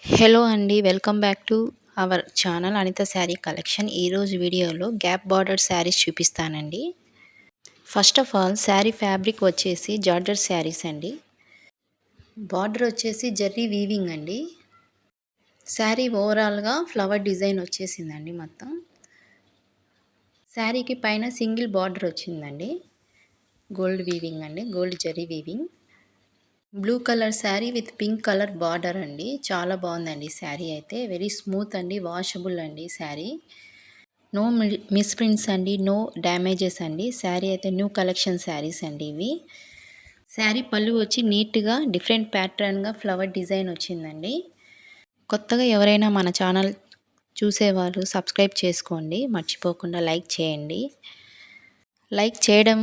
Hello అండి. Welcome back to our channel Anitha sari collection. ఈరోజు వీడియోలో గ్యాప్ బార్డర్ శారీస్ చూపిస్తానండి. First of all sari fabric వచ్చేసి జార్జెట్ శారీస్ అండి. బార్డర్ వచ్చేసి జరీ వీవింగ్ అండి. శారీ ఓవరాల్గా ఫ్లవర్ డిజైన్ వచ్చేసిందండి మొత్తం. శారీకి పైన సింగిల్ బార్డర్ వచ్చిందండి. గోల్డ్ వీవింగ్ అండి, gold zari weaving. Blue colour sari with pink colour border అండి. చాలా బాగుందండి శారీ అయితే. వెరీ స్మూత్ అండి, వాషబుల్ అండి శారీ. నో మిస్ ప్రింట్స్ అండి, నో డ్యామేజెస్ అండి. శారీ అయితే న్యూ కలెక్షన్ శారీస్ అండి ఇవి. శారీ పళ్ళు వచ్చి నీట్గా డిఫరెంట్ ప్యాటర్న్గా ఫ్లవర్ డిజైన్ వచ్చిందండి. కొత్తగా ఎవరైనా మన ఛానల్ చూసేవారు సబ్స్క్రైబ్ చేసుకోండి, మర్చిపోకుండా లైక్ చేయండి. లైక్ చేయడం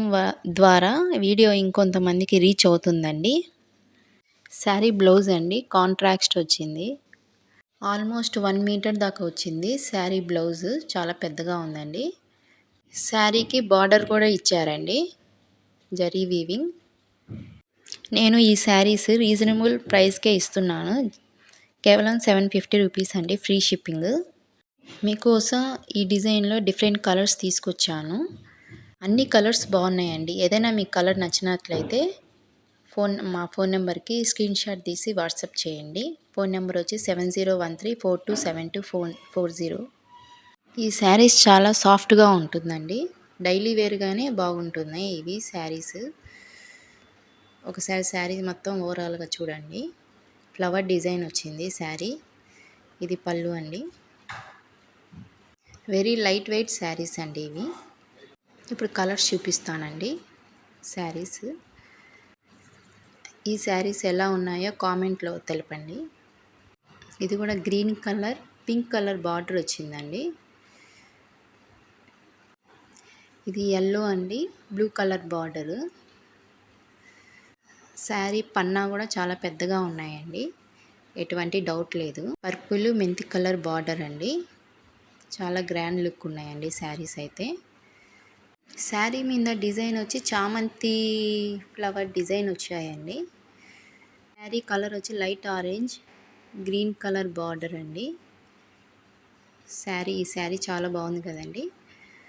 ద్వారా వీడియో ఇంకొంతమందికి రీచ్ అవుతుందండి. శారీ బ్లౌజ్ అండి, కాంట్రాక్ట్ వచ్చింది. ఆల్మోస్ట్ 1 మీటర్ దాకా వచ్చింది శారీ బ్లౌజ్. చాలా పెద్దగా ఉందండి. శారీకి బార్డర్ కూడా ఇచ్చారండి, జరీ వీవింగ్. నేను ఈ శారీస్ రీజనబుల్ ప్రైస్కే ఇస్తున్నాను. కేవలం 750 రూపీస్ అండి, ఫ్రీ షిప్పింగ్. మీకోసం ఈ డిజైన్లో డిఫరెంట్ కలర్స్ తీసుకొచ్చాను. అన్ని కలర్స్ బాగున్నాయండి. ఏదైనా మీకు కలర్ నచ్చినట్లయితే మా ఫోన్ నెంబర్కి స్క్రీన్ షాట్ తీసి వాట్సాప్ చేయండి. ఫోన్ నెంబర్ వచ్చి 7013427240. ఈ శారీస్ చాలా సాఫ్ట్గా ఉంటుందండి. డైలీ వేర్గానే బాగుంటున్నాయి ఇవి శారీస్. ఒకసారి శారీ మొత్తం ఓవరాల్గా చూడండి. ఫ్లవర్ డిజైన్ వచ్చింది శారీ. ఇది పళ్ళు అండి. వెరీ లైట్ వెయిట్ శారీస్ అండి ఇవి. ఇప్పుడు కలర్స్ చూపిస్తానండి శారీస్. ఈ శారీస్ ఎలా ఉన్నాయో కామెంట్లో తెలపండి. ఇది కూడా green colour, pink colour border వచ్చిందండి. ఇది ఎల్లో అండి, బ్లూ కలర్ బార్డరు. శారీ పన్నా కూడా చాలా పెద్దగా ఉన్నాయండి, ఎటువంటి డౌట్ లేదు. పర్పుల్ మెంతి కలర్ బార్డర్ అండి. చాలా గ్రాండ్ లుక్ ఉన్నాయండి శారీస్ అయితే. శారీ మీద డిజైన్ వచ్చి చామంతి ఫ్లవర్ డిజైన్ వచ్చాయండి. శారీ కలర్ వచ్చి light orange, green colour border అండి. ఈ శారీ చాలా బాగుంది కదండి.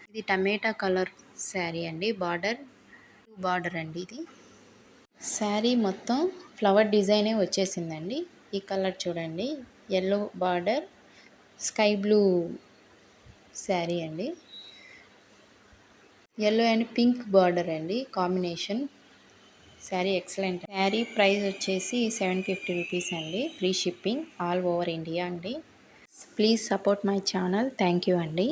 ఇది టమాటా కలర్ శారీ అండి. బార్డర్ అండి ఇది. శారీ మొత్తం ఫ్లవర్ డిజైనే వచ్చేసిందండి. ఈ కలర్ చూడండి, yellow border, sky blue sari అండి. ఎల్లో అండ్ పింక్ బార్డర్ అండి combination. Sari excellent. Sari price వచ్చేసి 750 రూపీస్ అండి, free shipping all over India అండి. Please support my channel. Thank you అండి.